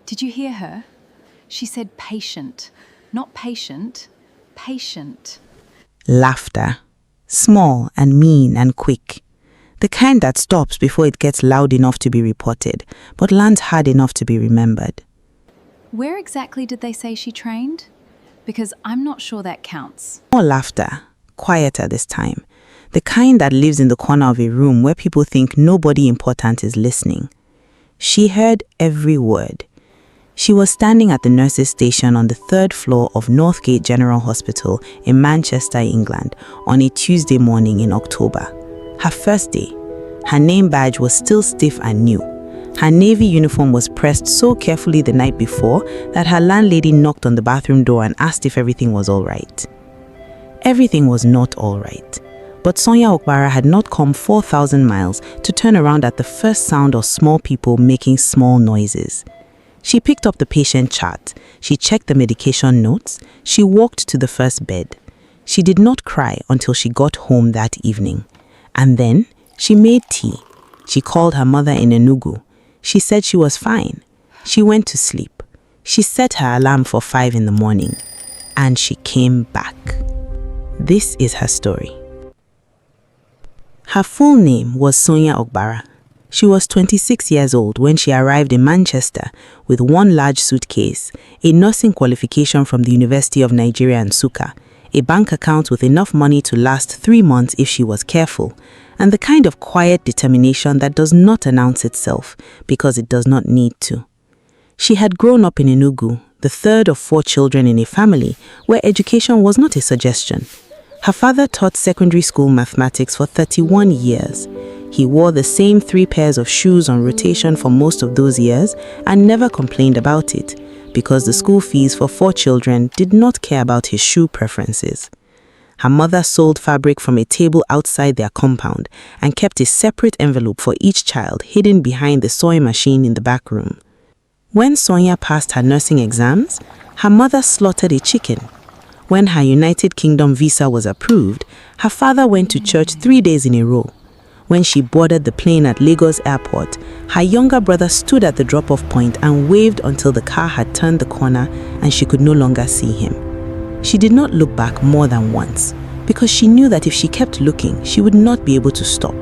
Did you hear her? She said patient, not patient, patient. Laughter. Small and mean and quick. The kind that stops before it gets loud enough to be reported, but lands hard enough to be remembered. Where exactly did they say she trained? Because I'm not sure that counts. More laughter. Quieter this time. The kind that lives in the corner of a room where people think nobody important is listening. She heard every word. She was standing at the nurses' station on the 3rd floor of Northgate General Hospital in Manchester, England, on a Tuesday morning in October. Her first day. Her name badge was still stiff and new. Her navy uniform was pressed so carefully the night before that her landlady knocked on the bathroom door and asked if everything was all right. Everything was not all right. But Sonia Okpara had not come 4,000 miles to turn around at the first sound of small people making small noises. She picked up the patient chart. She checked the medication notes. She walked to the first bed. She did not cry until she got home that evening. And then she made tea. She called her mother in Enugu. She said she was fine. She went to sleep. She set her alarm for 5 in the morning. And she came back. This is her story. Her full name was Sonia Okpara. She was 26 years old when she arrived in Manchester with one large suitcase, a nursing qualification from the University of Nigeria, Nsukka, a bank account with enough money to last 3 months if she was careful, and the kind of quiet determination that does not announce itself because it does not need to. She had grown up in Enugu, the 3rd of 4 children in a family where education was not a suggestion. Her father taught secondary school mathematics for 31 years. He wore the same 3 pairs of shoes on rotation for most of those years and never complained about it because the school fees for 4 children did not care about his shoe preferences. Her mother sold fabric from a table outside their compound and kept a separate envelope for each child hidden behind the sewing machine in the back room. When Sonia passed her nursing exams, her mother slaughtered a chicken. When her United Kingdom visa was approved, her father went to church 3 days in a row. When she boarded the plane at Lagos Airport, her younger brother stood at the drop-off point and waved until the car had turned the corner and she could no longer see him. She did not look back more than once because she knew that if she kept looking, she would not be able to stop.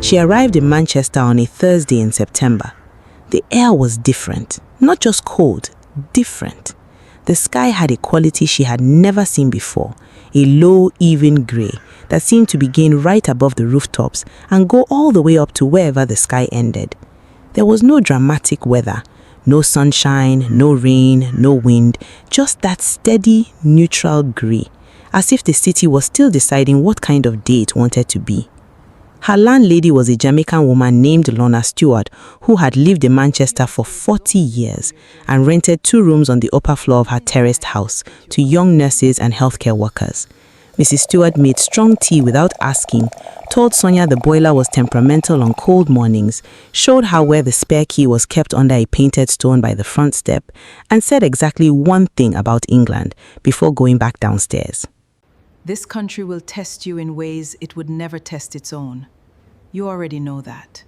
She arrived in Manchester on a Thursday in September. The air was different, not just cold, different. The sky had a quality she had never seen before, a low, even grey that seemed to begin right above the rooftops and go all the way up to wherever the sky ended. There was no dramatic weather, no sunshine, no rain, no wind, just that steady, neutral grey, as if the city was still deciding what kind of day it wanted to be. Her landlady was a Jamaican woman named Lorna Stewart who had lived in Manchester for 40 years and rented 2 rooms on the upper floor of her terraced house to young nurses and healthcare workers. Mrs. Stewart made strong tea without asking, told Sonia the boiler was temperamental on cold mornings, showed her where the spare key was kept under a painted stone by the front step, and said exactly one thing about England before going back downstairs. This country will test you in ways it would never test its own. You already know that.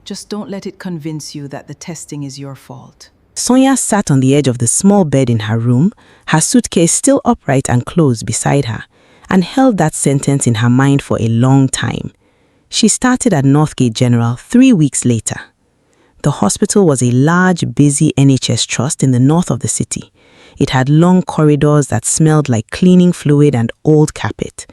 Just don't let it convince you that the testing is your fault. Sonia sat on the edge of the small bed in her room, her suitcase still upright and closed beside her, and held that sentence in her mind for a long time. She started at Northgate General 3 weeks later. The hospital was a large, busy NHS trust in the north of the city. It had long corridors that smelled like cleaning fluid and old carpet.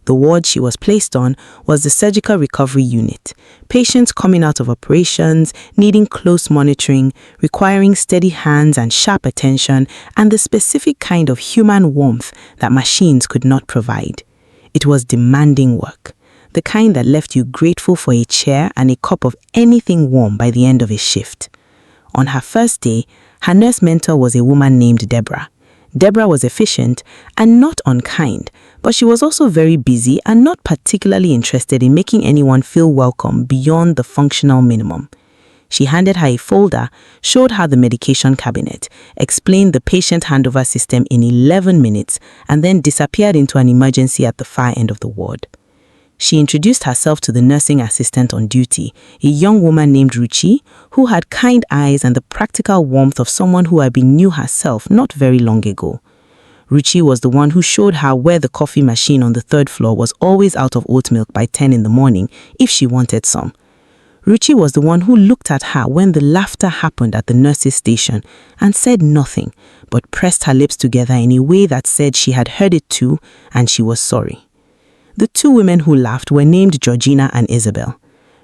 The ward she was placed on was the surgical recovery unit, patients coming out of operations, needing close monitoring, requiring steady hands and sharp attention, and the specific kind of human warmth that machines could not provide. It was demanding work, the kind that left you grateful for a chair and a cup of anything warm by the end of a shift. On her first day, her nurse mentor was a woman named Deborah. Deborah was efficient and not unkind, but she was also very busy and not particularly interested in making anyone feel welcome beyond the functional minimum. She handed her a folder, showed her the medication cabinet, explained the patient handover system in 11 minutes, and then disappeared into an emergency at the far end of the ward. She introduced herself to the nursing assistant on duty, a young woman named Ruchi, who had kind eyes and the practical warmth of someone who had been new herself not very long ago. Ruchi was the one who showed her where the coffee machine on the third floor was always out of oat milk by 10 in the morning if she wanted some. Ruchi was the one who looked at her when the laughter happened at the nurse's station and said nothing, but pressed her lips together in a way that said she had heard it too and she was sorry. The two women who laughed were named Georgina and Isabel.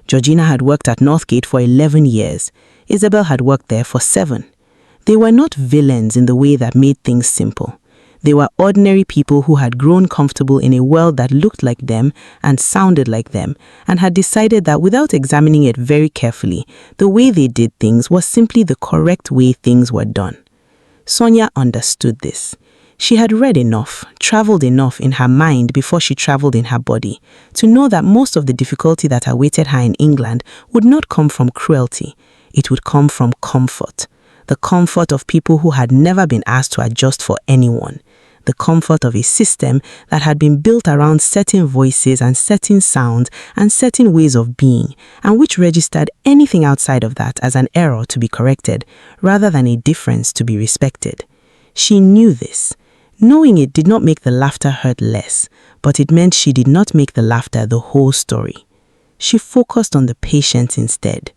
Georgina had worked at Northgate for 11 years. Isabel had worked there for 7. They were not villains in the way that made things simple. They were ordinary people who had grown comfortable in a world that looked like them and sounded like them, and had decided that without examining it very carefully, the way they did things was simply the correct way things were done. Sonia understood this. She had read enough, traveled enough in her mind before she traveled in her body, to know that most of the difficulty that awaited her in England would not come from cruelty. It would come from comfort. The comfort of people who had never been asked to adjust for anyone. The comfort of a system that had been built around certain voices and certain sounds and certain ways of being, and which registered anything outside of that as an error to be corrected, rather than a difference to be respected. She knew this. Knowing it did not make the laughter hurt less, but it meant she did not make the laughter the whole story. She focused on the patient instead.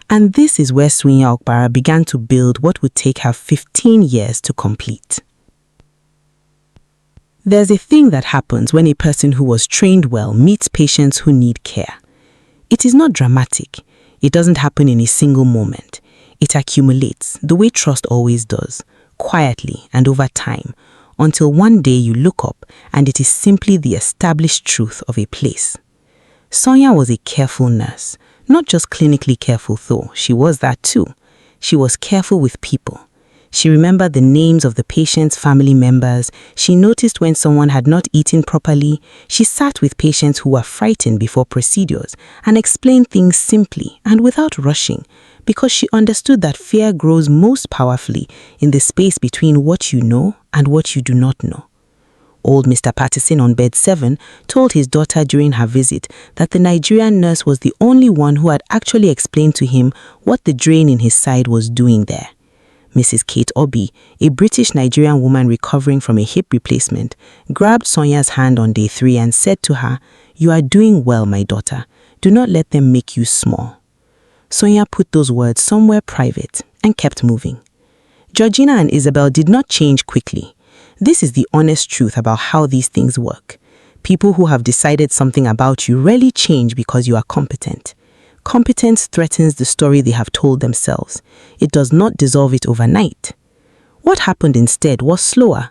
And this is where Swinya Okpara began to build what would take her 15 years to complete. There's a thing that happens when a person who was trained well meets patients who need care. It is not dramatic. It doesn't happen in a single moment. It accumulates, the way trust always does, quietly and over time, until one day you look up and it is simply the established truth of a place. Sonia was a careful nurse, not just clinically careful though, she was that too. She was careful with people. She remembered the names of the patient's family members. She noticed when someone had not eaten properly. She sat with patients who were frightened before procedures and explained things simply and without rushing, because she understood that fear grows most powerfully in the space between what you know and what you do not know. Old Mr. Patterson on bed 7 told his daughter during her visit that the Nigerian nurse was the only one who had actually explained to him what the drain in his side was doing there. Mrs. Kate Obi, a British Nigerian woman recovering from a hip replacement, grabbed Sonia's hand on day 3 and said to her, "You are doing well, my daughter. Do not let them make you small." Sonia put those words somewhere private and kept moving. Georgina and Isabel did not change quickly. This is the honest truth about how these things work. People who have decided something about you rarely change because you are competent. Competence threatens the story they have told themselves. It does not dissolve it overnight. What happened instead was slower.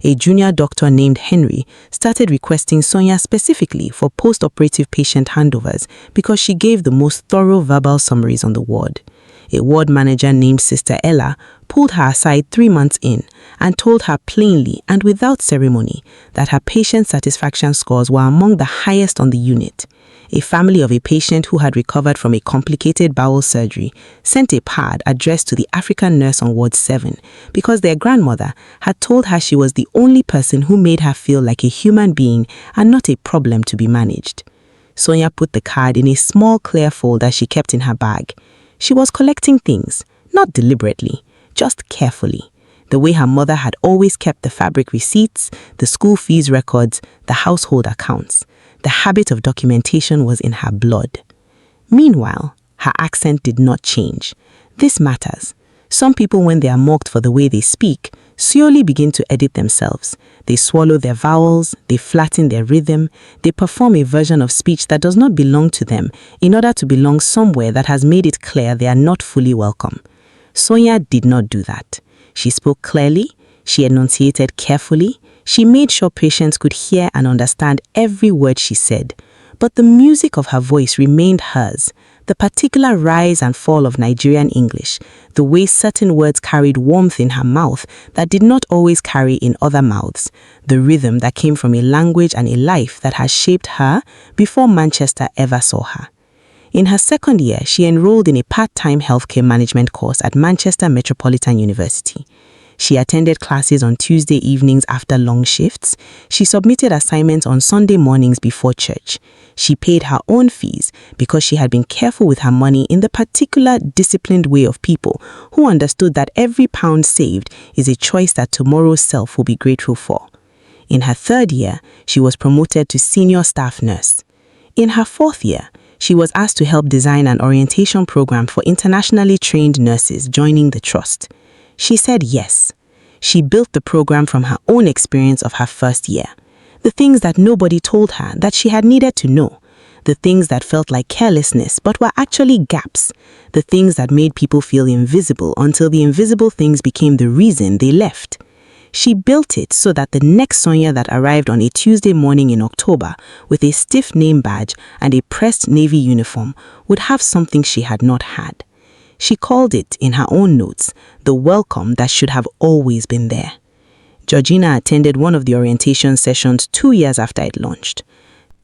A junior doctor named Henry started requesting Sonia specifically for post-operative patient handovers because she gave the most thorough verbal summaries on the ward. A ward manager named Sister Ella pulled her aside 3 months in and told her plainly and without ceremony that her patient satisfaction scores were among the highest on the unit. A family of a patient who had recovered from a complicated bowel surgery sent a card addressed to the African nurse on Ward 7 because their grandmother had told her she was the only person who made her feel like a human being and not a problem to be managed. Sonia put the card in a small clear folder she kept in her bag. She was collecting things, not deliberately, just carefully, the way her mother had always kept the fabric receipts, the school fees records, the household accounts. The habit of documentation was in her blood. Meanwhile, her accent did not change. This matters. Some people, when they are mocked for the way they speak, slowly begin to edit themselves. They swallow their vowels, they flatten their rhythm, they perform a version of speech that does not belong to them in order to belong somewhere that has made it clear they are not fully welcome. Sonia did not do that. She spoke clearly, she enunciated carefully, she made sure patients could hear and understand every word she said. But the music of her voice remained hers, the particular rise and fall of Nigerian English, the way certain words carried warmth in her mouth that did not always carry in other mouths, the rhythm that came from a language and a life that has shaped her before Manchester ever saw her. In her second year, she enrolled in a part-time healthcare management course at Manchester Metropolitan University. She attended classes on Tuesday evenings after long shifts. She submitted assignments on Sunday mornings before church. She paid her own fees because she had been careful with her money in the particular disciplined way of people who understood that every pound saved is a choice that tomorrow's self will be grateful for. In her 3rd year, she was promoted to senior staff nurse. In her 4th year, she was asked to help design an orientation program for internationally trained nurses joining the trust. She said yes. She built the program from her own experience of her 1st year. The things that nobody told her that she had needed to know. The things that felt like carelessness but were actually gaps. The things that made people feel invisible until the invisible things became the reason they left. She built it so that the next Sonia that arrived on a Tuesday morning in October with a stiff name badge and a pressed navy uniform would have something she had not had. She called it, in her own notes, the welcome that should have always been there. Georgina attended one of the orientation sessions 2 years after it launched.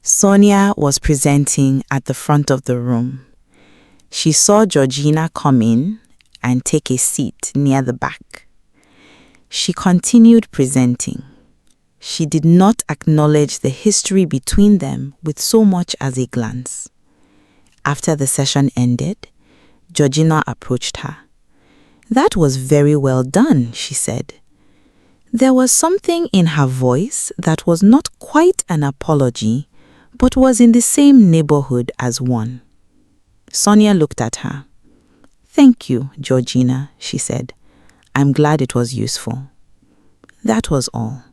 Sonia was presenting at the front of the room. She saw Georgina come in and take a seat near the back. She continued presenting. She did not acknowledge the history between them with so much as a glance. After the session ended, Georgina approached her. "That was very well done," she said. There was something in her voice that was not quite an apology, but was in the same neighborhood as one. Sonia looked at her. "Thank you, Georgina," she said. "I'm glad it was useful." That was all.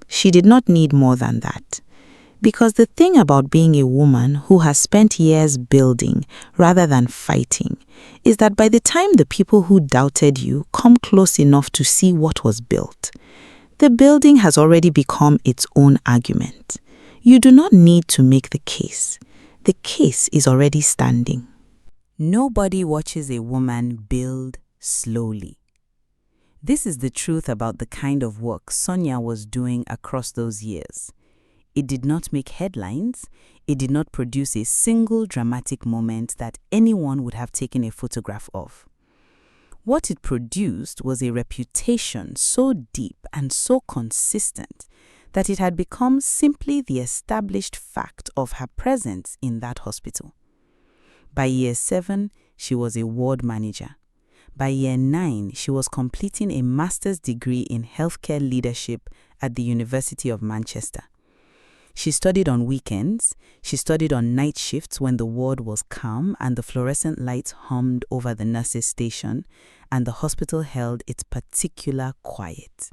She did not need more than that. Because the thing about being a woman who has spent years building rather than fighting is that by the time the people who doubted you come close enough to see what was built, the building has already become its own argument. You do not need to make the case. The case is already standing. Nobody watches a woman build slowly. This is the truth about the kind of work Sonia was doing across those years. It did not make headlines. It did not produce a single dramatic moment that anyone would have taken a photograph of. What it produced was a reputation so deep and so consistent that it had become simply the established fact of her presence in that hospital. By year 7, she was a ward manager. By year 9, she was completing a master's degree in healthcare leadership at the University of Manchester. She studied on weekends. She studied on night shifts when the ward was calm and the fluorescent lights hummed over the nurses' station and the hospital held its particular quiet.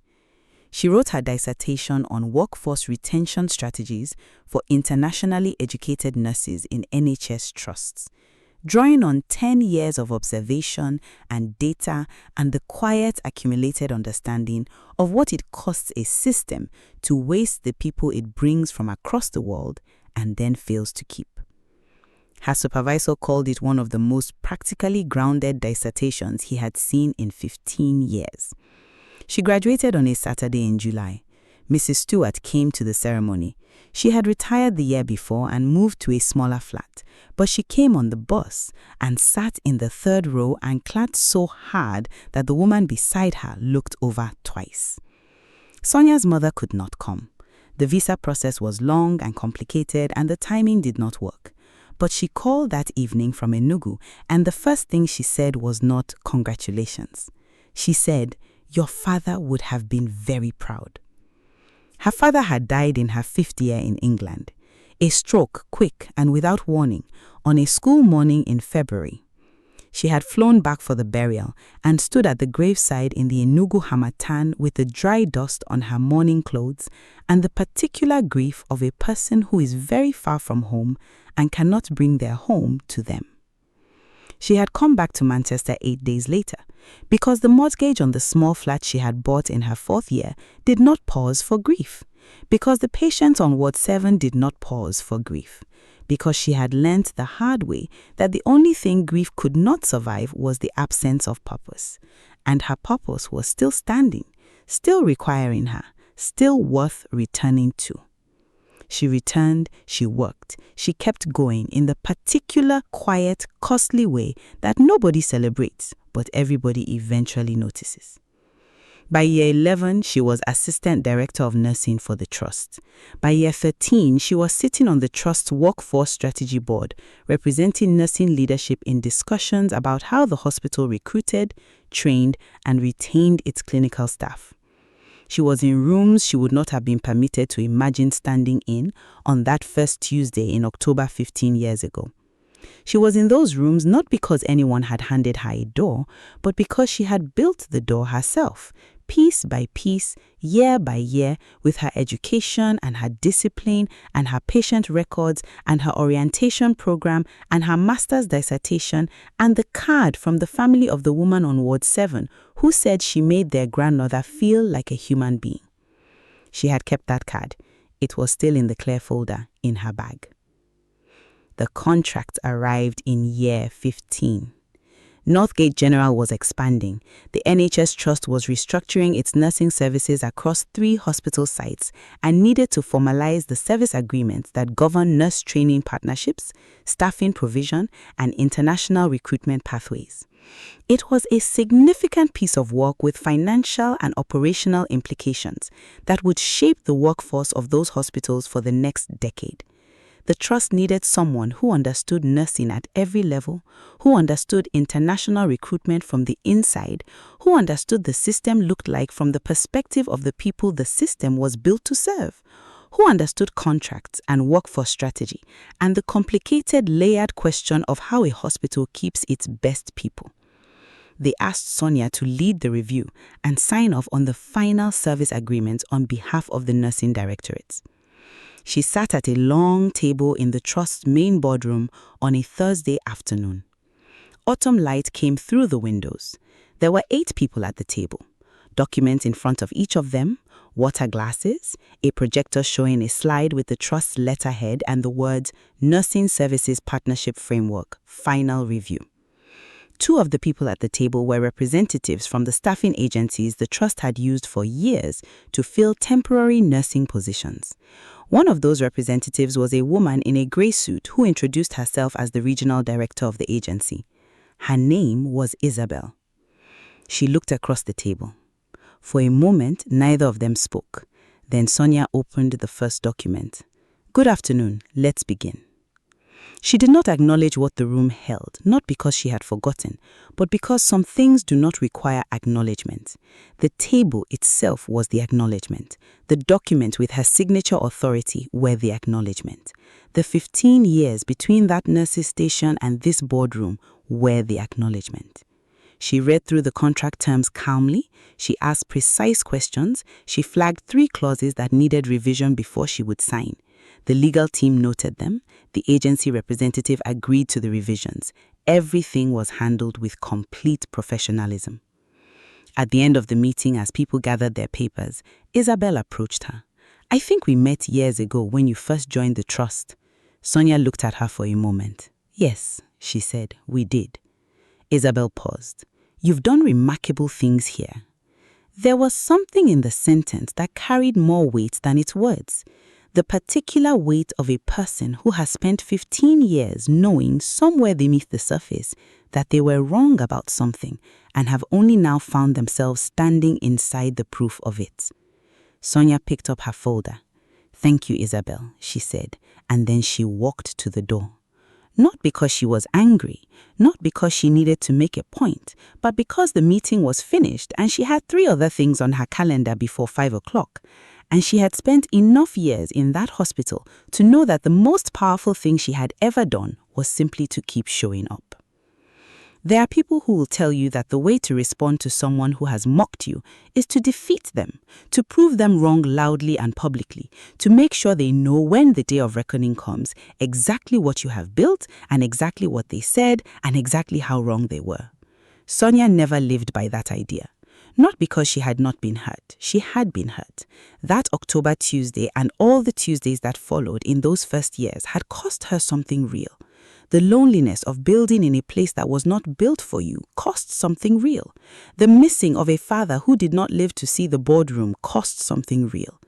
She wrote her dissertation on workforce retention strategies for internationally educated nurses in NHS trusts, drawing on 10 years of observation and data and the quiet accumulated understanding of what it costs a system to waste the people it brings from across the world and then fails to keep. Her supervisor called it one of the most practically grounded dissertations he had seen in 15 years. She graduated on a Saturday in July. Mrs. Stewart came to the ceremony. She had retired the year before and moved to a smaller flat, but she came on the bus and sat in the 3rd row and clapped so hard that the woman beside her looked over twice. Sonia's mother could not come. The visa process was long and complicated and the timing did not work. But she called that evening from Enugu and the first thing she said was not congratulations. She said, "Your father would have been very proud." Her father had died in her 5th year in England. A stroke, quick and without warning, on a school morning in February. She had flown back for the burial and stood at the graveside in the Enugu Hamatan with the dry dust on her mourning clothes and the particular grief of a person who is very far from home and cannot bring their home to them. She had come back to Manchester 8 days later because the mortgage on the small flat she had bought in her 4th year did not pause for grief, because the patients on Ward 7 did not pause for grief, because she had learnt the hard way that the only thing grief could not survive was the absence of purpose, and her purpose was still standing, still requiring her, still worth returning to. She returned, she worked, she kept going in the particular, quiet, costly way that nobody celebrates, but everybody eventually notices. By year 11, she was Assistant Director of Nursing for the Trust. By year 13, she was sitting on the Trust's Workforce Strategy Board, representing nursing leadership in discussions about how the hospital recruited, trained, and retained its clinical staff. She was in rooms she would not have been permitted to imagine standing in on that first Tuesday in October 15 years ago. She was in those rooms not because anyone had handed her a door, but because she had built the door herself, piece by piece, year by year, with her education and her discipline and her patient records and her orientation program and her master's dissertation and the card from the family of the woman on Ward 7 who said she made their grandmother feel like a human being. She had kept that card. It was still in the clear folder in her bag. The contract arrived in year 15. Northgate General was expanding. The NHS Trust was restructuring its nursing services across 3 hospital sites and needed to formalize the service agreements that govern nurse training partnerships, staffing provision, and international recruitment pathways. It was a significant piece of work with financial and operational implications that would shape the workforce of those hospitals for the next decade. The trust needed someone who understood nursing at every level, who understood international recruitment from the inside, who understood the system looked like from the perspective of the people the system was built to serve, who understood contracts and workforce strategy, and the complicated layered question of how a hospital keeps its best people. They asked Sonia to lead the review and sign off on the final service agreements on behalf of the nursing directorates. She sat at a long table in the Trust's main boardroom on a Thursday afternoon. Autumn light came through the windows. There were 8 people at the table. Documents in front of each of them, water glasses, a projector showing a slide with the Trust's letterhead and the words Nursing Services Partnership Framework, Final Review. 2 of the people at the table were representatives from the staffing agencies the Trust had used for years to fill temporary nursing positions. One of those representatives was a woman in a grey suit who introduced herself as the regional director of the agency. Her name was Isabel. She looked across the table. For a moment, neither of them spoke. Then Sonia opened the first document. "Good afternoon, let's begin." She did not acknowledge what the room held, not because she had forgotten, but because some things do not require acknowledgement. The table itself was the acknowledgement. The document with her signature authority were the acknowledgement. The 15 years between that nurse's station and this boardroom were the acknowledgement. She read through the contract terms calmly, she asked precise questions, she flagged 3 clauses that needed revision before she would sign. The legal team noted them. The agency representative agreed to the revisions. Everything was handled with complete professionalism. At the end of the meeting, as people gathered their papers, Isabel approached her. "I think we met years ago when you first joined the trust." Sonia looked at her for a moment. "Yes," she said, "we did." Isabel paused. "You've done remarkable things here." There was something in the sentence that carried more weight than its words. The particular weight of a person who has spent 15 years knowing somewhere beneath the surface that they were wrong about something and have only now found themselves standing inside the proof of it. Sonia picked up her folder. "Thank you, Isabel," she said, and then she walked to the door. Not because she was angry, not because she needed to make a point, but because the meeting was finished and she had 3 other things on her calendar before 5 o'clock. And she had spent enough years in that hospital to know that the most powerful thing she had ever done was simply to keep showing up. There are people who will tell you that the way to respond to someone who has mocked you is to defeat them, to prove them wrong loudly and publicly, to make sure they know when the day of reckoning comes exactly what you have built and exactly what they said and exactly how wrong they were. Sonia never lived by that idea. Not because she had not been hurt. She had been hurt. That October Tuesday and all the Tuesdays that followed in those first years had cost her something real. The loneliness of building in a place that was not built for you cost something real. The missing of a father who did not live to see the boardroom cost something real.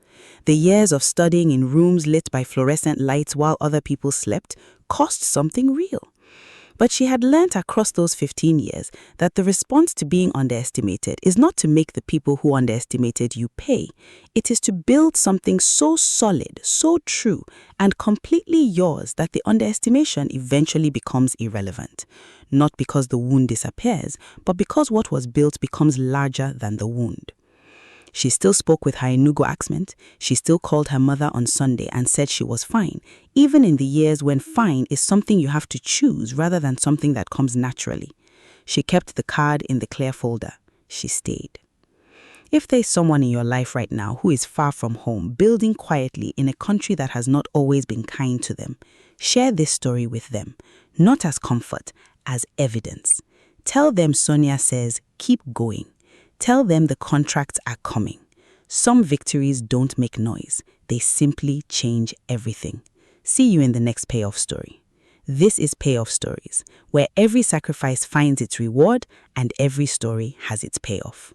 The years of studying in rooms lit by fluorescent lights while other people slept cost something real. But she had learnt across those 15 years that the response to being underestimated is not to make the people who underestimated you pay. It is to build something so solid, so true, and completely yours that the underestimation eventually becomes irrelevant. Not because the wound disappears, but because what was built becomes larger than the wound. She still spoke with her Enugu accent. She still called her mother on Sunday and said she was fine, even in the years when fine is something you have to choose rather than something that comes naturally. She kept the card in the clear folder. She stayed. If there's someone in your life right now who is far from home, building quietly in a country that has not always been kind to them, share this story with them, not as comfort, as evidence. Tell them Sonia says, keep going. Tell them the contracts are coming. Some victories don't make noise. They simply change everything. See you in the next payoff story. This is Payoff Stories, where every sacrifice finds its reward and every story has its payoff.